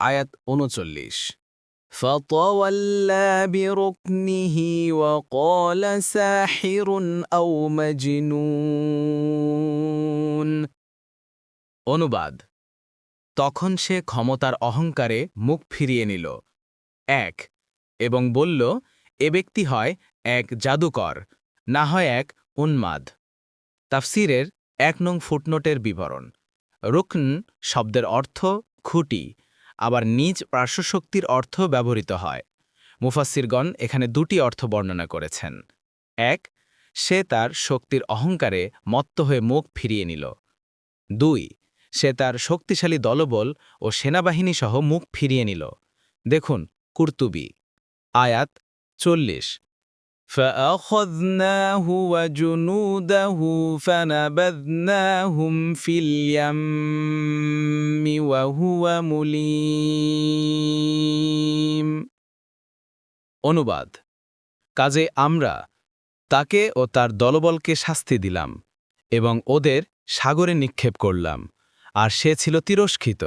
আয়াত ৩৯। فطولى بركنه وقال ساحر أو مجنون অনুবাদ তখন সে ক্ষমতার অহংকারে মুখ ফিরিয়ে নিল ১ এবং বলল, এ ব্যক্তি হয় এক জাদুকর, না হয় এক উন্মাদ। তাফসিরের ১ নং ফুটনোটের বিবরণ। রুকন শব্দের অর্থ খুঁটি, আবার নিজ পার্শ্বশক্তির অর্থ ব্যবহৃত হয়। মুফাসসিরগণ এখানে দুটি অর্থ বর্ণনা করেছেন। ১ সে তার শক্তির অহংকারে মত্ত হয়ে মুখ ফিরিয়ে নিল। ২ সে তার শক্তিশালী দলবল ও সেনাবাহিনী সহ মুখ ফিরিয়ে নিল। দেখুন কুরতুবী। আয়াত ৪০। فأخذناه وجنوده فنبذناهم في اليم وهو مليم অনুবাদ কাজে আমরা তাকে ও তার দলবলকে শাস্তি দিলাম এবং ওদের সাগরে নিক্ষেপ করলাম, আর সে ছিল তিরস্কৃত।